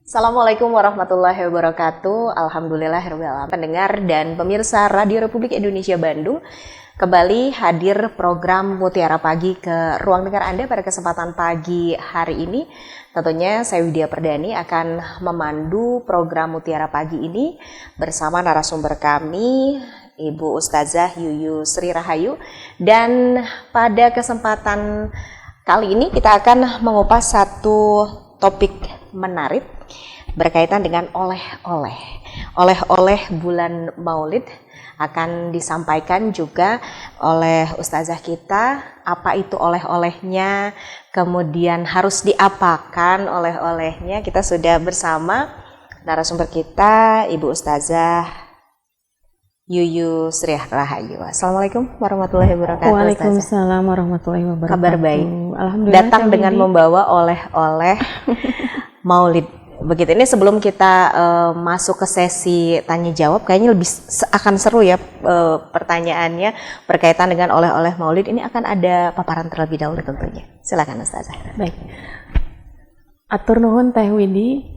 Assalamualaikum warahmatullahi wabarakatuh. Alhamdulillahirabbil alamin. Pendengar dan pemirsa Radio Republik Indonesia Bandung, kembali hadir program Mutiara Pagi ke ruang dengar Anda pada kesempatan pagi hari ini. Tentunya saya Widya Perdani akan memandu program Mutiara Pagi ini bersama narasumber kami, Ibu Ustazah Yuyu Sri Rahayu. Dan pada kesempatan kali ini kita akan mengupas satu topik menarik berkaitan dengan oleh-oleh. Oleh-oleh bulan Maulid akan disampaikan juga oleh ustazah kita, apa itu oleh-olehnya, kemudian harus diapakan oleh-olehnya. Kita sudah bersama narasumber kita, Ibu Ustazah Yuyu Sri Rahayu. Assalamualaikum warahmatullahi wabarakatuh. Waalaikumsalam warahmatullahi wabarakatuh. Kabar baik. Alhamdulillah. Datang dengan membawa oleh-oleh Maulid. Begitu, ini sebelum kita masuk ke sesi tanya jawab, kayaknya lebih akan seru ya pertanyaannya berkaitan dengan oleh-oleh Maulid. Ini akan ada paparan terlebih dahulu tentunya. Silakan Ustazah. Baik. Atur nuhun Teh Widi.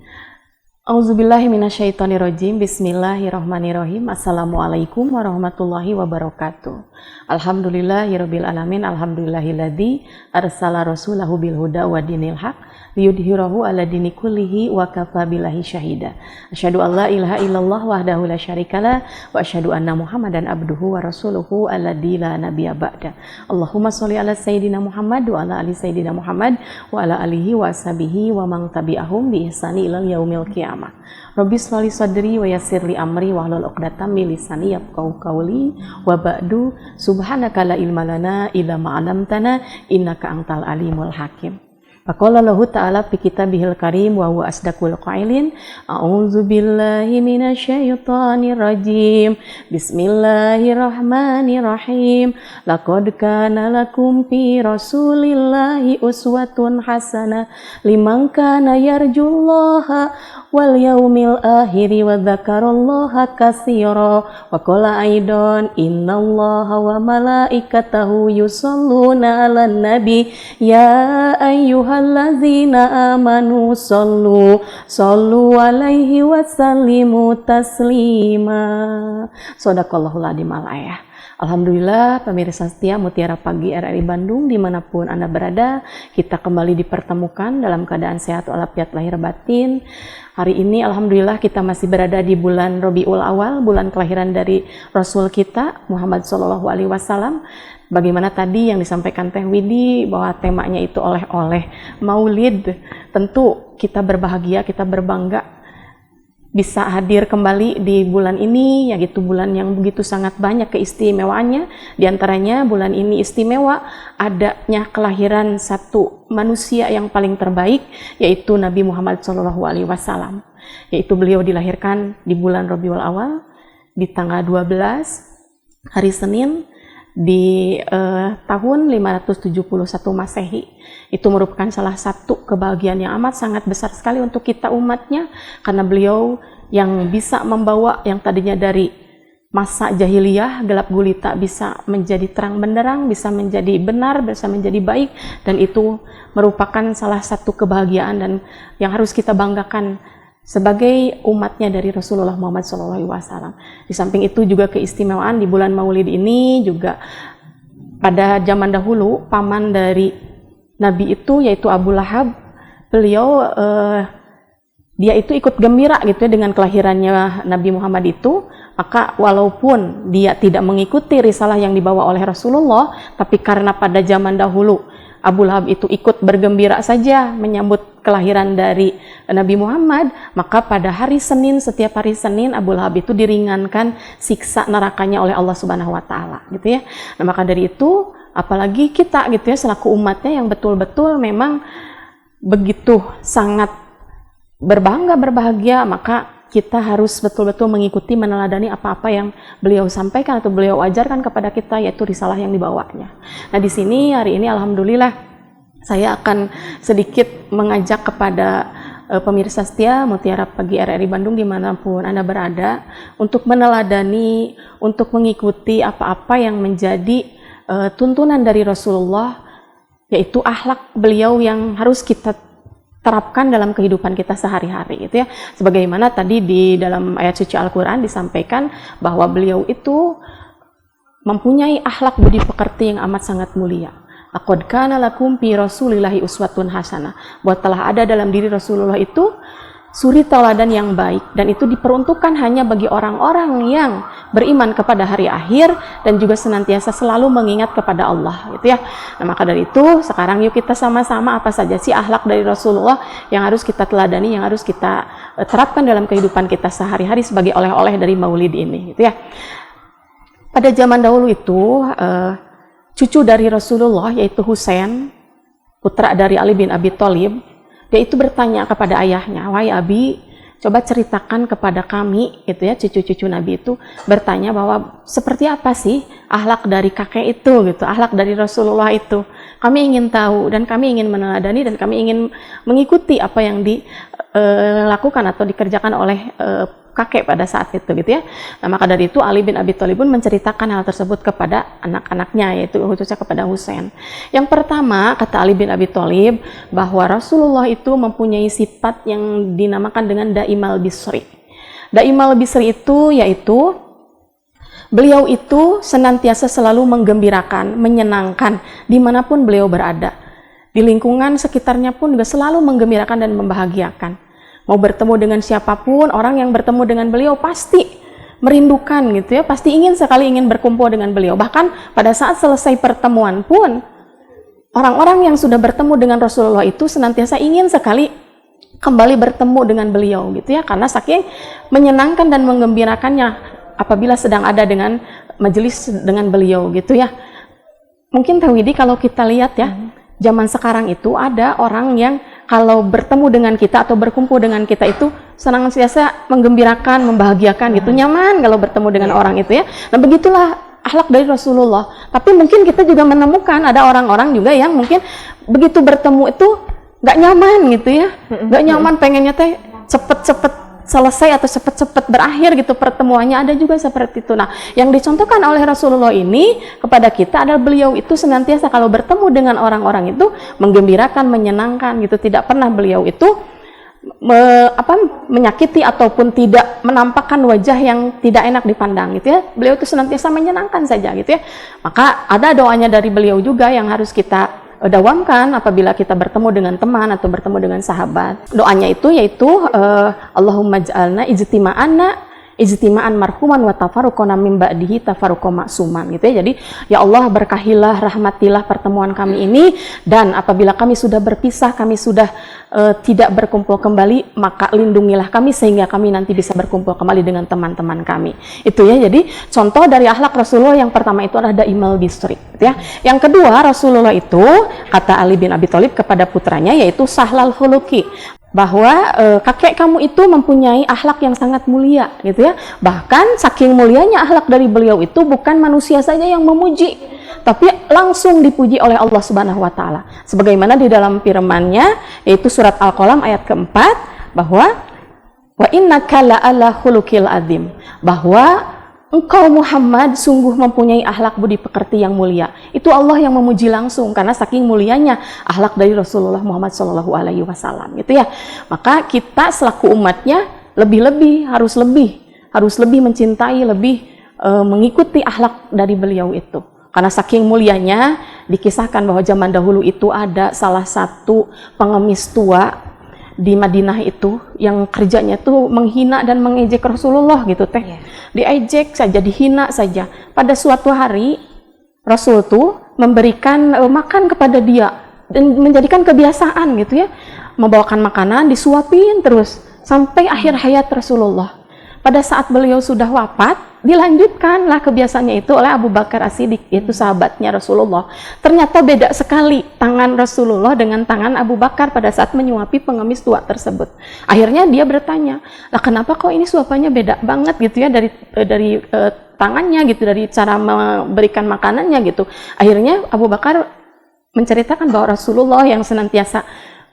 Auzubillahi minasyaitonirrajim. Bismillahirrahmanirrahim. Assalamualaikum warahmatullahi wabarakatuh. Alhamdulillahirabbil alamin. Alhamdulillahilladzi arsala rasulahu bil huda wa dinil haq liyudhhirahu ala dini kullihi wa kafa billahi syahida. Asyhadu an la ilaha illallah wahdahu la syarikalah wa asyhadu anna Muhammadan abduhu wa rasuluhu alladzi la nabiyya ba'da. Allahumma sholli ala sayyidina Muhammad wa ala ali sayyidina Muhammad wa ala alihi wa ashabihi wa man tabi'ahum bi ihsani ila yaumil qiyamah. Rabbi sholli sadri wa yassir li amri wa hlul 'uqdatam min lisani yafqahu qawli wa ba'du. Subhanaka la ilma lana illa ma 'allamtana innaka antal alimul hakim. Faqala lahu ta'ala fi kitabihil karim wa huwa asdaqul qailin. A'udzu billahi minasyaitonir rajim. Bismillahirrahmanirrahim. Laqad kana lakum fi rasulillahi uswatun hasanah liman kana yarjullaha wal yaumil akhiri wa dzakarallaha katsira. Wa qala aidan innallaha wa malaikatahu yusholluna 'alan nabi ya ayyuhallazina amanu sallu alaihi wa sallimu taslima. Shadaqallahul adzim al-ayah. Alhamdulillah pemirsa setia Mutiara Pagi RRI Bandung dimanapun Anda berada, kita kembali dipertemukan dalam keadaan sehat walafiat lahir batin. Hari ini alhamdulillah kita masih berada di bulan Rabiul Awal, bulan kelahiran dari Rasul kita Muhammad SAW. Bagaimana tadi yang disampaikan Teh Widi bahwa temanya itu oleh-oleh Maulid. Tentu kita berbahagia, kita berbangga bisa hadir kembali di bulan ini, yaitu bulan yang begitu sangat banyak keistimewaannya. Di antaranya bulan ini istimewa adanya kelahiran satu manusia yang paling terbaik, yaitu Nabi Muhammad SAW. Yaitu beliau dilahirkan di bulan Rabiul Awal di tanggal 12 hari Senin di tahun 571 Masehi. Itu merupakan salah satu kebahagiaan yang amat sangat besar sekali untuk kita umatnya, karena beliau yang bisa membawa yang tadinya dari masa jahiliyah gelap gulita bisa menjadi terang benderang, bisa menjadi benar, bisa menjadi baik, dan itu merupakan salah satu kebahagiaan dan yang harus kita banggakan sebagai umatnya dari Rasulullah Muhammad SAW. Di samping itu juga keistimewaan di bulan Maulid ini juga pada zaman dahulu paman dari Nabi itu yaitu Abu Lahab, beliau dia itu ikut gembira gitu ya dengan kelahirannya Nabi Muhammad itu. Maka walaupun dia tidak mengikuti risalah yang dibawa oleh Rasulullah, tapi karena pada zaman dahulu Abu Lahab itu ikut bergembira saja menyambut kelahiran dari Nabi Muhammad, maka pada hari Senin, setiap hari Senin Abu Lahab itu diringankan siksa nerakanya oleh Allah Subhanahu wa taala gitu ya. Nah, maka dari itu apalagi kita gitu ya selaku umatnya yang betul-betul memang begitu sangat berbangga, berbahagia, maka kita harus betul-betul mengikuti, meneladani apa-apa yang beliau sampaikan atau beliau ajarkan kepada kita, yaitu risalah yang dibawanya. Nah, di sini hari ini alhamdulillah saya akan sedikit mengajak kepada pemirsa setia Mutiara Pagi RRI Bandung dimanapun Anda berada untuk meneladani, untuk mengikuti apa-apa yang menjadi tuntunan dari Rasulullah, yaitu akhlak beliau yang harus kita terapkan dalam kehidupan kita sehari-hari gitu ya. Sebagaimana tadi di dalam ayat suci Al-Qur'an disampaikan bahwa beliau itu mempunyai akhlak budi pekerti yang amat sangat mulia. Laqad kana lakum fi Rasulillahi uswatun hasanah. Bahwa telah ada dalam diri Rasulullah itu suri tauladan yang baik, dan itu diperuntukkan hanya bagi orang-orang yang beriman kepada hari akhir dan juga senantiasa selalu mengingat kepada Allah gitu ya. Nah, maka dari itu sekarang yuk kita sama-sama apa saja sih akhlak dari Rasulullah yang harus kita teladani, yang harus kita terapkan dalam kehidupan kita sehari-hari sebagai oleh-oleh dari Maulid ini gitu ya. Pada zaman dahulu itu cucu dari Rasulullah yaitu Husain, putra dari Ali bin Abi Thalib, dia itu bertanya kepada ayahnya, "Wahai Abi, coba ceritakan kepada kami," gitu ya, cucu-cucu Nabi itu bertanya bahwa seperti apa sih akhlak dari kakek itu gitu, akhlak dari Rasulullah itu. Kami ingin tahu dan kami ingin meneladani dan kami ingin mengikuti apa yang dilakukan atau dikerjakan oleh kakek pada saat itu gitu ya. Nah, maka dari itu Ali bin Abi Thalib pun menceritakan hal tersebut kepada anak-anaknya, yaitu khususnya kepada Husain. Yang pertama, kata Ali bin Abi Thalib, bahwa Rasulullah itu mempunyai sifat yang dinamakan dengan Daimal Bisri. Daimal Bisri itu yaitu beliau itu senantiasa selalu menggembirakan, menyenangkan dimanapun beliau berada. Di lingkungan sekitarnya pun juga selalu menggembirakan dan membahagiakan. Mau bertemu dengan siapapun, orang yang bertemu dengan beliau pasti merindukan gitu ya, pasti ingin sekali ingin berkumpul dengan beliau. Bahkan pada saat selesai pertemuan pun, orang-orang yang sudah bertemu dengan Rasulullah itu senantiasa ingin sekali kembali bertemu dengan beliau gitu ya, karena saking menyenangkan dan menggembirakannya apabila sedang ada dengan majelis dengan beliau gitu ya. Mungkin Teh Widi kalau kita lihat ya, zaman sekarang itu ada orang yang kalau bertemu dengan kita atau berkumpul dengan kita itu senantiasa menggembirakan, membahagiakan gitu, nyaman kalau bertemu dengan orang itu ya. Nah, begitulah akhlak dari Rasulullah. Tapi mungkin kita juga menemukan ada orang-orang juga yang mungkin begitu bertemu itu nggak nyaman gitu ya, nggak nyaman, pengennya teh cepet-cepet selesai atau cepet-cepet berakhir gitu pertemuannya, ada juga seperti itu. Nah, yang dicontohkan oleh Rasulullah ini kepada kita adalah beliau itu senantiasa kalau bertemu dengan orang-orang itu menggembirakan, menyenangkan gitu, tidak pernah beliau itu menyakiti ataupun tidak menampakkan wajah yang tidak enak dipandang gitu ya. Beliau itu senantiasa menyenangkan saja gitu ya. Maka ada doanya dari beliau juga yang harus kita dawamkan apabila kita bertemu dengan teman atau bertemu dengan sahabat. Doanya itu yaitu Allahumma ja'alna ijtima'an marhuman wa tafarruqana min ba'dihi tafarruqa ma'suman gitu ya. Jadi ya Allah, berkahilah, rahmatilah pertemuan kami ini, dan apabila kami sudah berpisah, kami sudah tidak berkumpul kembali, maka lindungilah kami sehingga kami nanti bisa berkumpul kembali dengan teman-teman kami. Itu ya. Jadi contoh dari akhlak Rasulullah yang pertama itu adalah Daimal Bisri gitu ya. Yang kedua, Rasulullah itu kata Ali bin Abi Thalib kepada putranya yaitu Sahlal Khuluqi, bahwa kakek kamu itu mempunyai akhlak yang sangat mulia gitu ya. Bahkan saking mulianya akhlak dari beliau itu bukan manusia saja yang memuji, tapi langsung dipuji oleh Allah Subhanahu wa taala. Sebagaimana di dalam firman-Nya yaitu surat Al-Qalam ayat keempat, bahwa wa innaka la'ala khuluqil azim, bahwa engkau Muhammad sungguh mempunyai akhlak budi pekerti yang mulia. Itu Allah yang memuji langsung karena saking mulianya akhlak dari Rasulullah Muhammad SAW gitu ya. Maka kita selaku umatnya harus lebih mencintai, lebih mengikuti akhlak dari beliau itu. Karena saking mulianya, dikisahkan bahwa zaman dahulu itu ada salah satu pengemis tua di Madinah itu yang kerjanya tuh menghina dan mengejek Rasulullah gitu teh. Diejek saja, dihina saja. Pada suatu hari Rasul tuh memberikan makan kepada dia dan menjadikan kebiasaan gitu ya, membawakan makanan disuapin terus sampai akhir hayat Rasulullah. Pada saat beliau sudah wafat, dilanjutkanlah kebiasaannya itu oleh Abu Bakar As-Siddiq, yaitu sahabatnya Rasulullah. Ternyata beda sekali tangan Rasulullah dengan tangan Abu Bakar pada saat menyuapi pengemis tua tersebut. Akhirnya dia bertanya, lah kenapa kok ini suapannya beda banget gitu ya dari tangannya gitu, dari cara memberikan makanannya gitu. Akhirnya Abu Bakar menceritakan bahwa Rasulullah yang senantiasa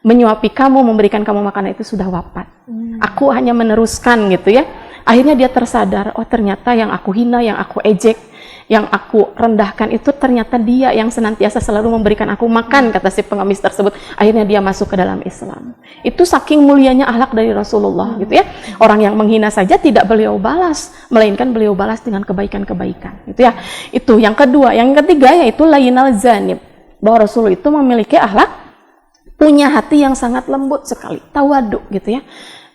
menyuapi kamu, memberikan kamu makanan itu sudah wafat. Aku hanya meneruskan gitu ya. Akhirnya dia tersadar, oh ternyata yang aku hina, yang aku ejek, yang aku rendahkan itu ternyata dia yang senantiasa selalu memberikan aku makan, kata si pengemis tersebut. Akhirnya dia masuk ke dalam Islam. Itu saking mulianya akhlak dari Rasulullah gitu ya. Orang yang menghina saja tidak beliau balas, melainkan beliau balas dengan kebaikan-kebaikan gitu ya. Itu yang kedua. Yang ketiga yaitu lainal zanib, bahwa Rasulullah itu memiliki akhlak, punya hati yang sangat lembut sekali, tawadu gitu ya.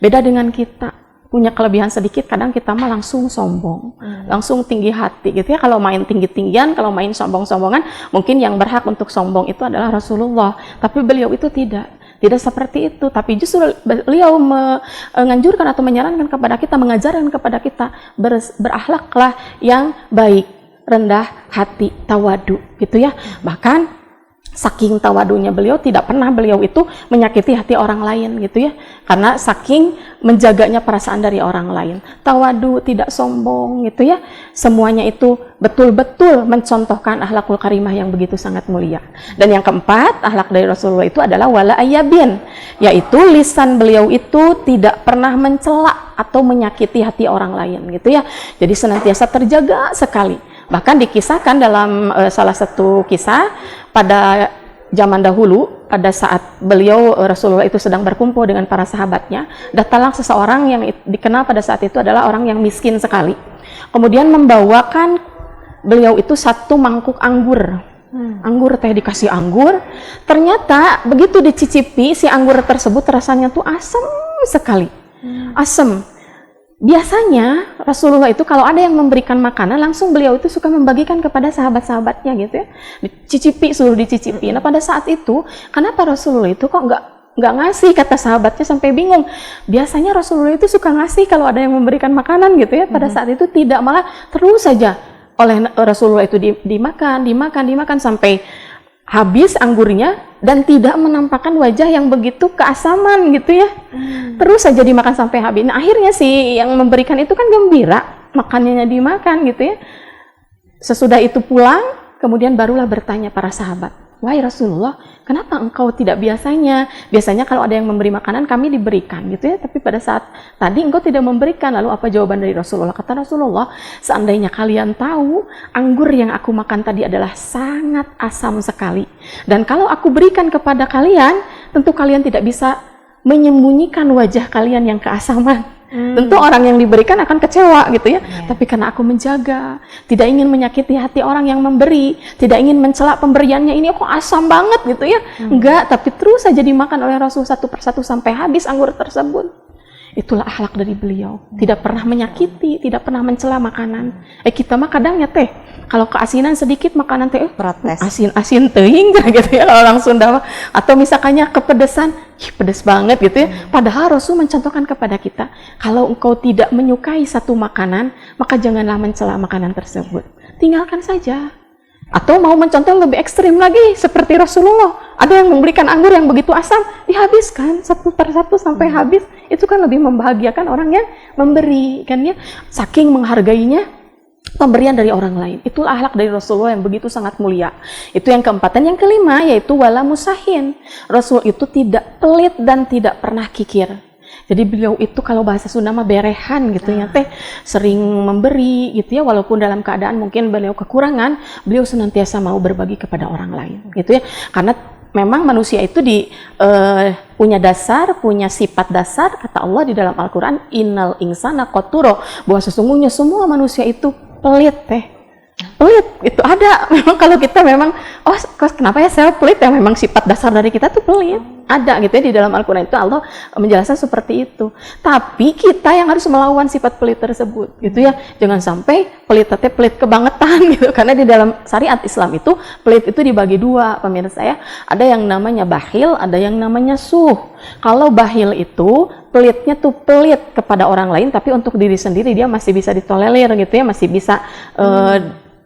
Beda dengan kita, punya kelebihan sedikit, kadang kita mah langsung sombong, langsung tinggi hati gitu ya. Kalau main tinggi-tinggian, kalau main sombong-sombongan, mungkin yang berhak untuk sombong itu adalah Rasulullah. Tapi beliau itu tidak seperti itu. Tapi justru beliau menganjurkan atau menyarankan kepada kita, mengajarkan kepada kita berakhlaklah yang baik, rendah hati, tawadu gitu ya. Bahkan saking tawadunya beliau, tidak pernah beliau itu menyakiti hati orang lain gitu ya, karena saking menjaganya perasaan dari orang lain. Tawadu, tidak sombong gitu ya, semuanya itu betul-betul mencontohkan akhlakul karimah yang begitu sangat mulia. Dan yang keempat, akhlak dari Rasulullah itu adalah wala ayyabin, yaitu lisan beliau itu tidak pernah mencela atau menyakiti hati orang lain gitu ya. Jadi senantiasa terjaga sekali. Bahkan dikisahkan dalam salah satu kisah, pada zaman dahulu, pada saat beliau Rasulullah itu sedang berkumpul dengan para sahabatnya, datanglah seseorang yang dikenal pada saat itu adalah orang yang miskin sekali. Kemudian membawakan beliau itu satu mangkuk anggur. Anggur teh, dikasih anggur. Ternyata begitu dicicipi si anggur tersebut, rasanya tuh asam sekali. Asam. Biasanya Rasulullah itu kalau ada yang memberikan makanan, langsung beliau itu suka membagikan kepada sahabat-sahabatnya gitu ya. Dicicipi, suruh dicicipi. Nah pada saat itu, kenapa Rasulullah itu kok nggak ngasih, kata sahabatnya sampai bingung. Biasanya Rasulullah itu suka ngasih kalau ada yang memberikan makanan gitu ya. Pada saat itu tidak, malah terus saja oleh Rasulullah itu dimakan sampai habis anggurnya dan tidak menampakkan wajah yang begitu keasaman gitu ya. Terus saja dimakan sampai habis. Nah, akhirnya si yang memberikan itu kan gembira, makanannya dimakan gitu ya. Sesudah itu pulang, kemudian barulah bertanya para sahabat, "Wahai Rasulullah, kenapa engkau tidak biasanya? Biasanya kalau ada yang memberi makanan kami diberikan gitu ya, tapi pada saat tadi engkau tidak memberikan." Lalu apa jawaban dari Rasulullah? Kata Rasulullah, "Seandainya kalian tahu anggur yang aku makan tadi adalah sangat asam sekali, dan kalau aku berikan kepada kalian, tentu kalian tidak bisa menyembunyikan wajah kalian yang keasaman. Tentu orang yang diberikan akan kecewa gitu ya. Tapi karena aku menjaga, tidak ingin menyakiti hati orang yang memberi, tidak ingin mencela pemberiannya, ini kok asam banget gitu ya. Enggak, tapi terus saja dimakan oleh Rasul satu persatu sampai habis anggur tersebut." Itulah akhlak dari beliau, tidak pernah menyakiti, tidak pernah mencela makanan. Kita mah kadang ya teh, kalau keasinan sedikit makanan teh protes, asin teuing gitu ya kalau orang Sunda. Atau misalkannya kepedesan, pedes banget gitu ya. Padahal Rasul mencontohkan kepada kita, kalau engkau tidak menyukai satu makanan, maka janganlah mencela makanan tersebut, tinggalkan saja. Atau mau mencontoh lebih ekstrim lagi, seperti Rasulullah, ada yang memberikan anggur yang begitu asam, dihabiskan satu persatu sampai habis. Itu kan lebih membahagiakan orang yang memberi, kan ya, saking menghargainya pemberian dari orang lain. Itulah akhlak dari Rasulullah yang begitu sangat mulia. Itu yang keempat. Dan yang kelima yaitu wala musahin. Rasul itu tidak pelit dan tidak pernah kikir. Jadi beliau itu kalau bahasa Sunda mah berehan gitu ya teh, sering memberi gitu ya, walaupun dalam keadaan mungkin beliau kekurangan, beliau senantiasa mau berbagi kepada orang lain gitu ya. Karena memang manusia itu punya dasar, punya sifat dasar, kata Allah di dalam Al-Quran, innal insana qaturo, bahwa sesungguhnya semua manusia itu pelit teh. Pelit itu ada. Memang kalau kita memang, kenapa ya saya pelit, ya memang sifat dasar dari kita tuh pelit. Ada gitu ya, di dalam Al-Quran itu Allah menjelaskan seperti itu. Tapi kita yang harus melawan sifat pelit tersebut gitu ya. Jangan sampai pelit kebangetan gitu. Karena di dalam syariat Islam itu pelit itu dibagi dua, pemirsa ya. Ada yang namanya bakhil, ada yang namanya suh. Kalau bakhil itu pelitnya tuh pelit kepada orang lain, tapi untuk diri sendiri dia masih bisa ditolerir gitu ya, masih bisa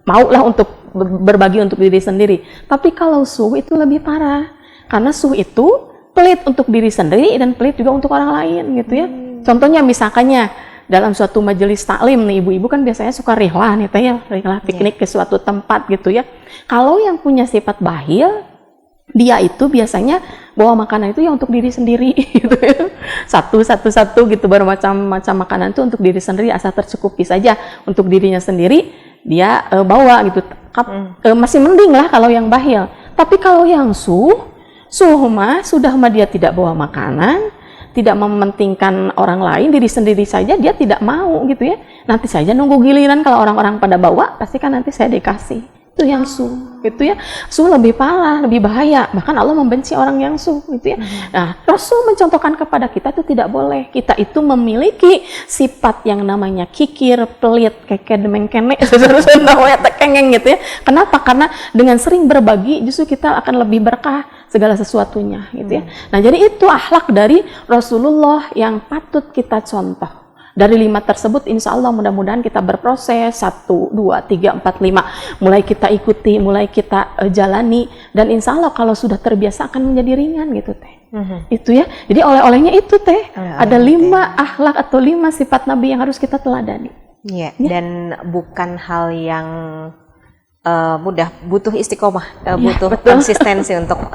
maulah untuk berbagi untuk diri sendiri. Tapi kalau suh itu lebih parah. Karena suh itu pelit untuk diri sendiri dan pelit juga untuk orang lain gitu ya. Contohnya misalkannya dalam suatu majelis taklim nih, ibu-ibu kan biasanya suka rihlah nih teh ya, rihlah piknik ke suatu tempat gitu ya. Kalau yang punya sifat bakhil, dia itu biasanya bawa makanan itu ya untuk diri sendiri gitu ya. Satu gitu, bermacam-macam makanan itu untuk diri sendiri, asal tercukupi saja untuk dirinya sendiri. dia bawa gitu. Masih mending lah kalau yang bahil. Tapi kalau yang suh mah sudah mah dia tidak bawa makanan, tidak mementingkan orang lain, diri sendiri saja dia tidak mau gitu ya. Nanti saja nunggu giliran, kalau orang-orang pada bawa pasti kan nanti saya dikasih. Itu yang su gitu ya. Su lebih parah, lebih bahaya, bahkan Allah membenci orang yang su gitu ya. Nah, Rasul mencontohkan kepada kita itu tidak boleh kita itu memiliki sifat yang namanya kikir, pelit, keke, demeng, kene, tekengeng gitu ya. Kenapa? Karena dengan sering berbagi justru kita akan lebih berkah segala sesuatunya gitu ya. Nah, jadi itu akhlak dari Rasulullah yang patut kita contoh. Dari 5 tersebut, insya Allah mudah-mudahan kita berproses 1, 2, 3, 4, 5. Mulai kita ikuti, mulai kita jalani. Dan insya Allah kalau sudah terbiasa akan menjadi ringan gitu teh. Itu ya. Jadi oleh-olehnya itu teh. Ada 5 akhlak atau 5 sifat Nabi yang harus kita teladani. Iya. Dan bukan hal yang mudah, butuh istiqomah, butuh konsistensi untuk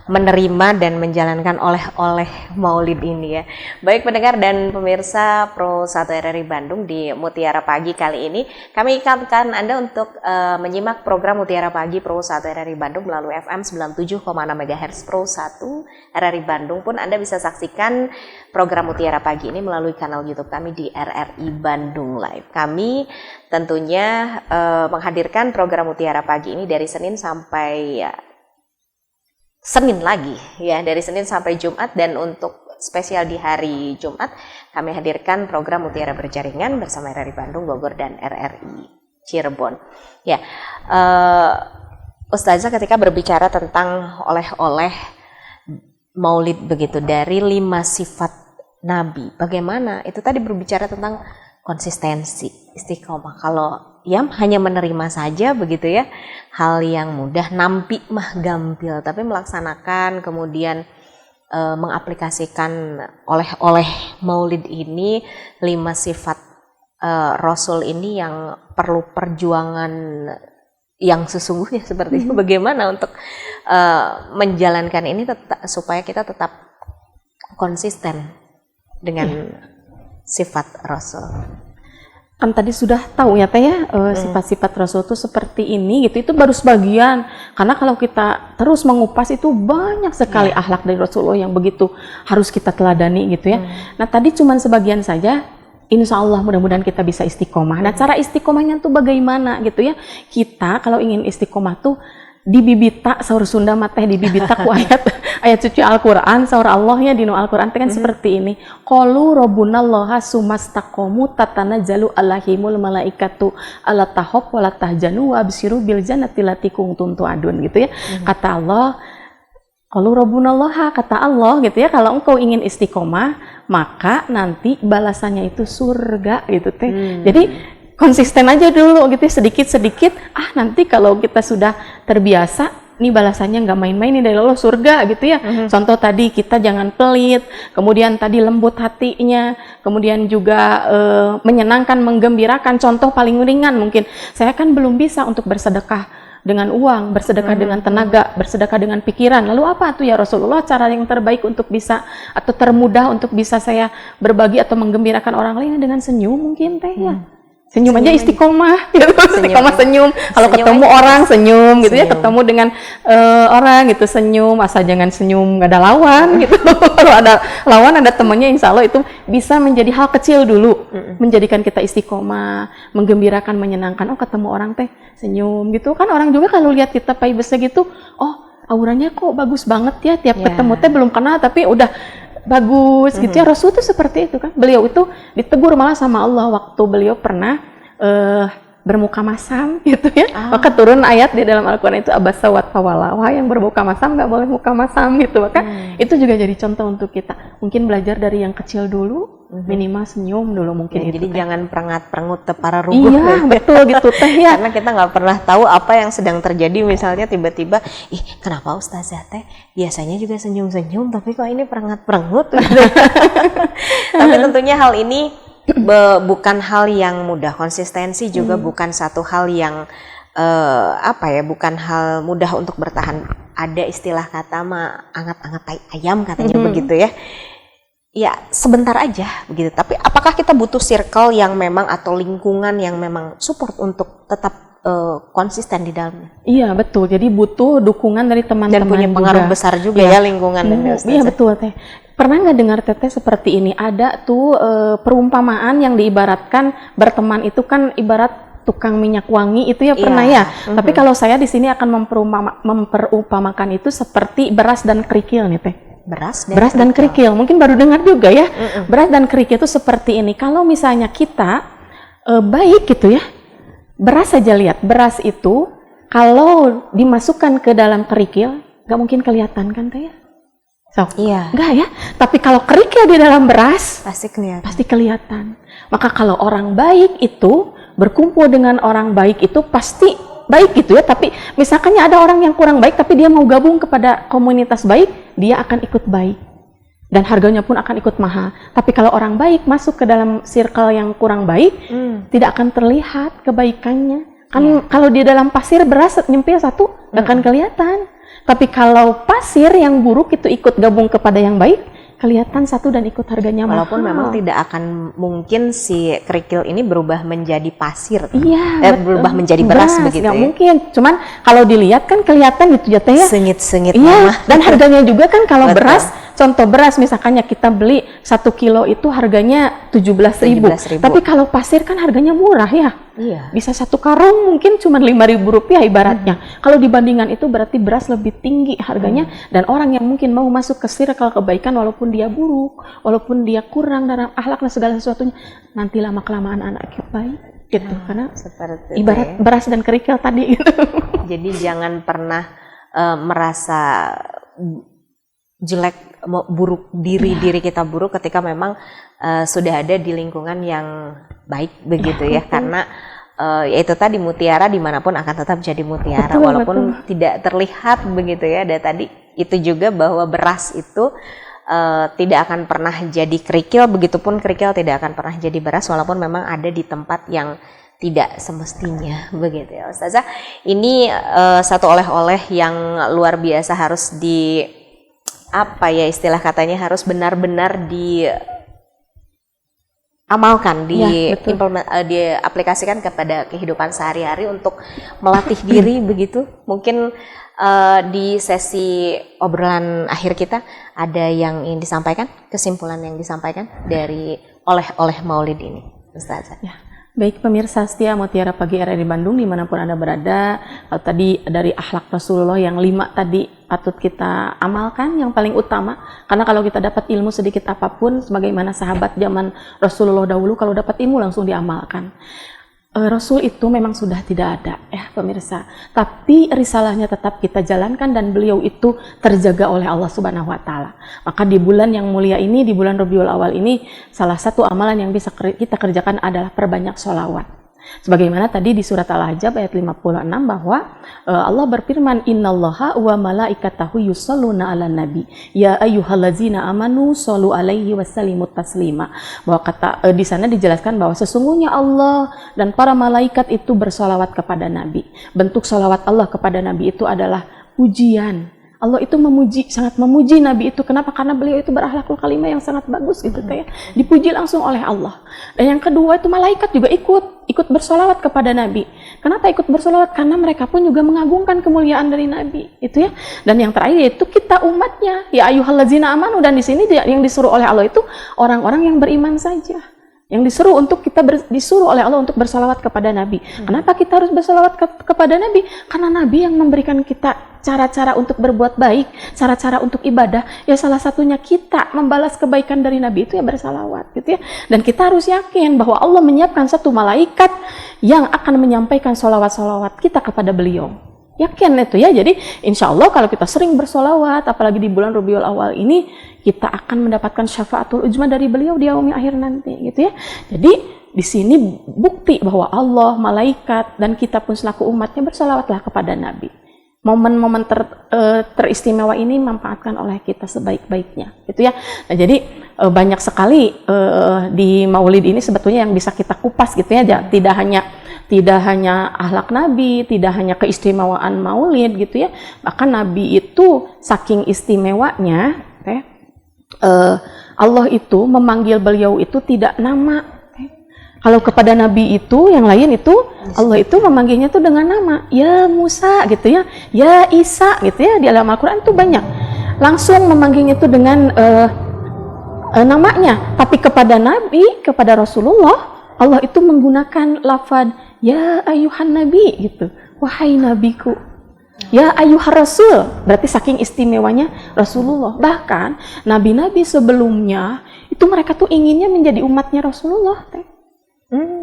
menerima dan menjalankan oleh-oleh Maulid ini ya. Baik pendengar dan pemirsa Pro 1 RRI Bandung, di Mutiara Pagi kali ini kami ingatkan Anda untuk menyimak program Mutiara Pagi Pro 1 RRI Bandung melalui FM 97,6 MHz Pro 1 RRI Bandung. Pun Anda bisa saksikan program Mutiara Pagi ini melalui kanal YouTube kami di RRI Bandung Live. Kami tentunya menghadirkan program Mutiara Pagi ini dari Senin sampai Senin lagi ya, dari Senin sampai Jumat. Dan untuk spesial di hari Jumat kami hadirkan program Mutiara Berjaringan bersama RRI Bandung, Bogor, dan RRI Cirebon. Ya, Ustazah ketika berbicara tentang oleh-oleh Maulid begitu, dari 5 sifat Nabi, bagaimana itu tadi berbicara tentang konsistensi, istiqomah. Kalau ya hanya menerima saja begitu ya, hal yang mudah, nampi mah gampil, tapi melaksanakan kemudian mengaplikasikan oleh-oleh Maulid ini, 5 sifat Rasul ini yang perlu perjuangan yang sesungguhnya seperti itu. Bagaimana untuk menjalankan ini supaya kita tetap konsisten dengan sifat Rasul. Kan tadi sudah tahu ya teh ya, sifat-sifat Rasul itu seperti ini gitu. Itu baru sebagian, karena kalau kita terus mengupas itu banyak sekali akhlak dari Rasulullah yang begitu harus kita teladani gitu ya. Nah tadi cuman sebagian saja. Insya Allah mudah-mudahan kita bisa istiqomah. Nah cara istiqomahnya tuh bagaimana gitu ya. Kita kalau ingin istiqomah tuh dibibita, saur Sunda mah teh dibibita ku ayat suci Al-Qur'an, saur Allahnya dino Al-Qur'an teh kan seperti ini. Qalu rabbunallaha sumastaqamu tatanazzalu alaihimul malaikatu alla tahab wa la tahzanu wa absyiru bil jannati lati kuntum tu'adun gitu ya. Kata Allah, qalu rabbunallaha, kata Allah gitu ya, kalau engkau ingin istiqomah maka nanti balasannya itu surga gitu teh. Jadi konsisten aja dulu gitu, sedikit-sedikit. Nanti kalau kita sudah terbiasa, nih balasannya nggak main-main nih dari Allah, surga gitu ya. Contoh tadi kita jangan pelit, kemudian tadi lembut hatinya, kemudian juga menyenangkan, menggembirakan. Contoh paling ringan mungkin, saya kan belum bisa untuk bersedekah dengan uang, bersedekah dengan tenaga, bersedekah dengan pikiran. Lalu apa tuh ya Rasulullah cara yang terbaik untuk bisa, atau termudah untuk bisa saya berbagi atau menggembirakan orang lain? Dengan senyum mungkin teh ya. Senyum aja istiqomah gitu. Istiqomah senyum. Kalau ketemu orang senyum gitu ya, ketemu dengan orang gitu senyum, asal jangan senyum nggak ada lawan gitu. Kalau ada lawan, ada temannya, insya Allah itu bisa menjadi hal kecil dulu, menjadikan kita istiqomah, menggembirakan, menyenangkan. Oh ketemu orang teh senyum gitu kan, orang juga kalau lihat kita pakai besar gitu, oh auranya kok bagus banget ya, tiap ketemu teh belum kenal tapi udah bagus gitu ya. Rasul itu seperti itu kan. Beliau itu ditegur malah sama Allah waktu beliau pernah bermuka masam gitu ya. Maka turun ayat di dalam Al-Quran itu abasa wa tawalla, wah yang bermuka masam nggak boleh muka masam gitu. Maka itu juga jadi contoh untuk kita. Mungkin belajar dari yang kecil dulu, minimal senyum dulu mungkin ya, itu. Jadi jangan perangat-perangut tepara rubuh. Iya betul gitu teh ya. Karena kita nggak pernah tahu apa yang sedang terjadi. Misalnya tiba-tiba, kenapa Ustazah teh biasanya juga senyum-senyum, tapi kok ini perangat-perangut. Tapi tentunya hal ini bukan hal yang mudah. Konsistensi juga bukan satu hal yang bukan hal mudah untuk bertahan. Ada istilah kata mah angat-angat tai ayam katanya begitu ya. ya sebentar aja begitu. Tapi apakah kita butuh circle yang memang atau lingkungan yang memang support untuk tetap konsisten di dalamnya? Iya betul. Jadi butuh dukungan dari teman-teman dan punya pengaruh juga. besar juga ya lingkungan. Iya betul Teh. Pernah nggak dengar Teteh seperti ini? Ada tuh perumpamaan yang diibaratkan berteman itu kan ibarat tukang minyak wangi itu ya pernah ya. Tapi kalau saya di sini akan memperumpamakan itu seperti beras dan kerikil nih Teh. Beras dan kerikil. Mungkin baru dengar juga ya. Beras dan kerikil itu seperti ini. Kalau misalnya kita baik gitu ya, beras saja lihat. Beras itu kalau dimasukkan ke dalam kerikil, nggak mungkin kelihatan kan Teh ya? Iya. Enggak ya. Tapi kalau kerikil di dalam beras, pasti kelihatan. Maka kalau orang baik itu berkumpul dengan orang baik itu pasti baik gitu ya. Tapi misalkannya ada orang yang kurang baik tapi dia mau gabung kepada komunitas baik, dia akan ikut baik. Dan harganya pun akan ikut mahal. Tapi kalau orang baik masuk ke dalam circle yang kurang baik, tidak akan terlihat kebaikannya. Kan kalau di dalam pasir beras nyempil satu, nggak akan kelihatan. Tapi kalau pasir yang buruk itu ikut gabung kepada yang baik, kelihatan satu dan ikut harganya mahal. Walaupun memang tidak akan mungkin si kerikil ini berubah menjadi pasir. Iya, berubah menjadi beras begitu nggak ya. mungkin. Cuman kalau dilihat kan kelihatan gitu ya Teh ya. Sengit-sengit. Iya, dan harganya juga kan kalau beras, contoh beras misalkannya kita beli 1 kilo itu harganya 17.000. Tapi kalau pasir kan harganya murah ya. Iya. Bisa 1 karung mungkin cuma 5.000 rupiah ibaratnya. Kalau dibandingkan itu berarti beras lebih tinggi harganya. Dan orang yang mungkin mau masuk ke circle kebaikan walaupun dia buruk, walaupun dia kurang dalam akhlak dan segala sesuatunya, nanti lama-kelamaan anaknya baik gitu. Karena seperti ibarat beras dan kerikil tadi gitu. Jadi jangan pernah merasa jelek, buruk diri kita buruk ketika memang sudah ada di lingkungan yang baik begitu ya. Karena yaitu tadi mutiara dimanapun akan tetap jadi mutiara. Walaupun tidak terlihat begitu ya. Dan tadi itu juga bahwa beras itu tidak akan pernah jadi kerikil, begitupun kerikil tidak akan pernah jadi beras walaupun memang ada di tempat yang tidak semestinya begitu ya Ustazah. Ini satu oleh-oleh yang luar biasa, harus apa ya istilah katanya, harus benar-benar diamalkan, diaplikasikan kepada kehidupan sehari-hari untuk melatih diri begitu. Mungkin di sesi obrolan akhir kita ada yang ingin disampaikan, kesimpulan yang disampaikan dari oleh-oleh Maulid ini, Ustazah. Ya. Baik pemirsa setia Mutiara Pagi RRI Bandung dimanapun Anda berada, tadi dari akhlak Rasulullah yang 5 tadi patut kita amalkan yang paling utama. Karena kalau kita dapat ilmu sedikit apapun, sebagaimana sahabat zaman Rasulullah dahulu, kalau dapat ilmu langsung diamalkan. Rasul itu memang sudah tidak ada ya pemirsa, tapi risalahnya tetap kita jalankan dan beliau itu terjaga oleh Allah Subhanahu wa taala. Maka di bulan yang mulia ini, di bulan Rabiul Awal ini, salah satu amalan yang bisa kita kerjakan adalah perbanyak sholawat. Sebagaimana tadi di surat Al-Ahzab ayat 56 bahwa Allah berfirman, innallaha wa malaikatahu yusholluna 'alan nabi ya ayyuhallazina amanu shollu 'alaihi wasallimu taslima. Bahwa di sana dijelaskan bahwa sesungguhnya Allah dan para malaikat itu bersolawat kepada nabi. Bentuk solawat Allah kepada nabi itu adalah pujian. Allah itu sangat memuji Nabi itu. Kenapa? Karena beliau itu berakhlakul kalimah yang sangat bagus gitu kayak dipuji langsung oleh Allah. Dan yang kedua itu malaikat juga ikut bersolawat kepada Nabi. Kenapa ikut bersolawat? Karena mereka pun juga mengagungkan kemuliaan dari Nabi, itu ya. Dan yang terakhir yaitu kita umatnya, ya ayyuhallazina amanu, dan di sini yang disuruh oleh Allah itu orang-orang yang beriman saja. Yang disuruh oleh Allah untuk bersolawat kepada Nabi. Kenapa kita harus bersolawat kepada Nabi? Karena Nabi yang memberikan kita cara-cara untuk berbuat baik, cara-cara untuk ibadah. Ya salah satunya kita membalas kebaikan dari Nabi itu ya bersolawat, gitu ya. Dan kita harus yakin bahwa Allah menyiapkan satu malaikat yang akan menyampaikan solawat-solawat kita kepada beliau. Yakin itu ya. Jadi insya Allah kalau kita sering bersolawat, apalagi di bulan Rabiul Awal ini, kita akan mendapatkan syafaatul ujma dari beliau di yaumil akhir nanti, gitu ya. Jadi di sini bukti bahwa Allah, malaikat, dan kita pun selaku umatnya bersolawatlah kepada Nabi. Momen-momen teristimewa ini manfaatkan oleh kita sebaik-baiknya, gitu ya. Nah, jadi banyak sekali di Maulid ini sebetulnya yang bisa kita kupas, gitu ya. Tidak hanya akhlak Nabi, tidak hanya keistimewaan Maulid, gitu ya. Bahkan Nabi itu saking istimewanya, Allah itu memanggil beliau itu tidak nama. Kalau kepada Nabi itu, yang lain itu, Allah itu memanggilnya itu dengan nama. Ya Musa gitu ya, ya Isa gitu ya, di dalam Al-Quran itu banyak. Langsung memanggilnya itu dengan namanya. Tapi kepada Nabi, kepada Rasulullah, Allah itu menggunakan lafaz, ya ayuhan Nabi gitu. Wahai Nabiku. Ya ayuhar Rasul, berarti saking istimewanya Rasulullah. Bahkan Nabi-Nabi sebelumnya, itu mereka tuh inginnya menjadi umatnya Rasulullah.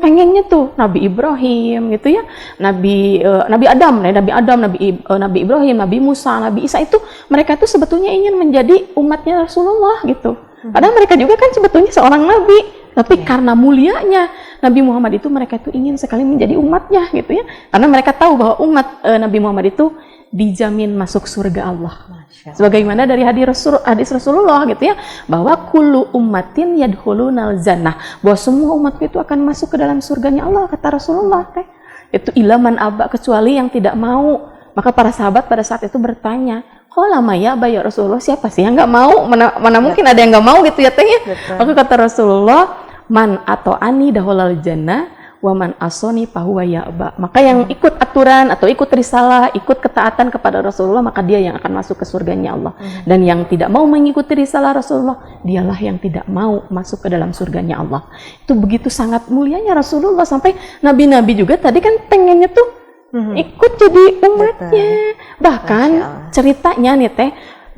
Pengennya tuh Nabi Ibrahim gitu ya, Nabi Adam, Nabi Ibrahim, Nabi Musa, Nabi Isa itu mereka tuh sebetulnya ingin menjadi umatnya Rasulullah gitu. Padahal mereka juga kan sebetulnya seorang nabi, tapi karena mulianya Nabi Muhammad itu mereka tuh ingin sekali menjadi umatnya gitu ya. Karena mereka tahu bahwa umat Nabi Muhammad itu dijamin masuk surga Allah. Sebagaimana dari hadis Rasulullah gitu ya, bahwa kullu ummatin yadkhulunal jannah, bahwa semua umat itu akan masuk ke dalam surganya Allah, kata Rasulullah. Itu ilaman aba, kecuali yang tidak mau. Maka para sahabat pada saat itu bertanya, kok lama ya ya Rasulullah, siapa sih yang nggak mau? Mana mungkin ada yang nggak mau gitu ya teh ya. Maka kata Rasulullah, man atau ani dahulal jannah waman asoni pahuwa ya'ba. Maka yang ikut aturan atau ikut risalah, ikut ketaatan kepada Rasulullah, maka dia yang akan masuk ke surganya Allah. Dan yang tidak mau mengikuti risalah Rasulullah, dialah yang tidak mau masuk ke dalam surganya Allah. Itu begitu sangat mulianya Rasulullah, sampai nabi-nabi juga tadi kan pengennya tuh ikut jadi umatnya. Bahkan ceritanya nih teh,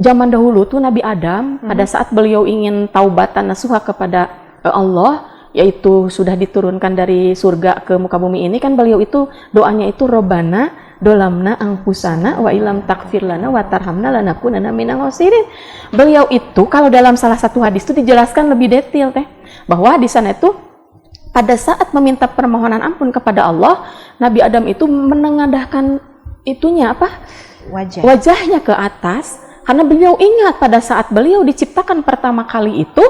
zaman dahulu tuh Nabi Adam pada saat beliau ingin taubatan nasuha kepada Allah, yaitu sudah diturunkan dari surga ke muka bumi ini, kan beliau itu doanya itu Robbana dolamna angfusana wa ilam takfir lana wa tarhamna lanakunanna minal khosirin. Beliau itu kalau dalam salah satu hadis itu dijelaskan lebih detail teh, bahwa di sana itu pada saat meminta permohonan ampun kepada Allah, Nabi Adam itu menengadahkan itunya wajahnya ke atas, karena beliau ingat pada saat beliau diciptakan pertama kali itu,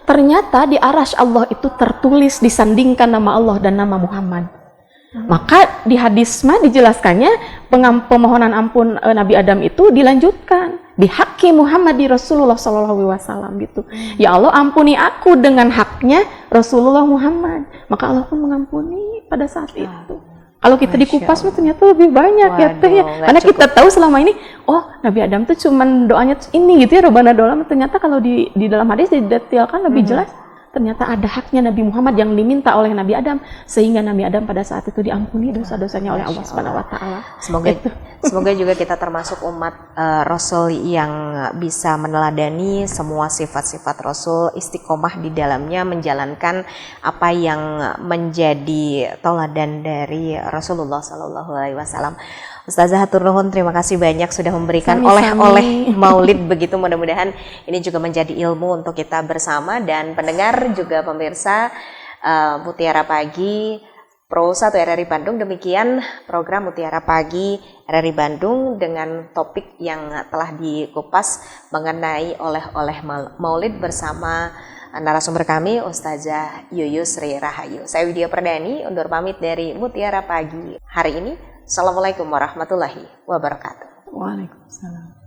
ternyata di arasy Allah itu tertulis disandingkan nama Allah dan nama Muhammad. Maka di hadis mah dijelaskannya pemohonan ampun Nabi Adam itu dilanjutkan di hakki Muhammad di Rasulullah SAW gitu. Ya Allah, ampuni aku dengan haknya Rasulullah Muhammad. Maka Allah pun mengampuni pada saat itu. Kalau kita dikupas ternyata lebih banyak. Waduh, ya teh ya. Karena cukup. Kita tahu selama ini, oh Nabi Adam tuh cuman doanya ini gitu ya, Robbana dolam. Ternyata kalau di dalam hadis didetailkan lebih jelas. Ternyata ada haknya Nabi Muhammad yang diminta oleh Nabi Adam, sehingga Nabi Adam pada saat itu diampuni dosa-dosanya oleh Allah Subhanahu wa taala. Semoga juga kita termasuk umat Rasul yang bisa meneladani semua sifat-sifat Rasul, istiqomah di dalamnya, menjalankan apa yang menjadi tauladan dari Rasulullah sallallahu alaihi wasallam. Ustazah hatur nuhun, terima kasih banyak sudah memberikan oleh-oleh Maulid begitu. Mudah-mudahan ini juga menjadi ilmu untuk kita bersama dan pendengar juga pemirsa Mutiara Pagi Pro 1 RRI Bandung. Demikian program Mutiara Pagi RRI Bandung dengan topik yang telah dikupas mengenai oleh-oleh Maulid bersama narasumber kami Ustazah Yuyus Sri Rahayu. Saya Widya Perdani undur pamit dari Mutiara Pagi hari ini. Assalamualaikum warahmatullahi wabarakatuh. Waalaikumsalam.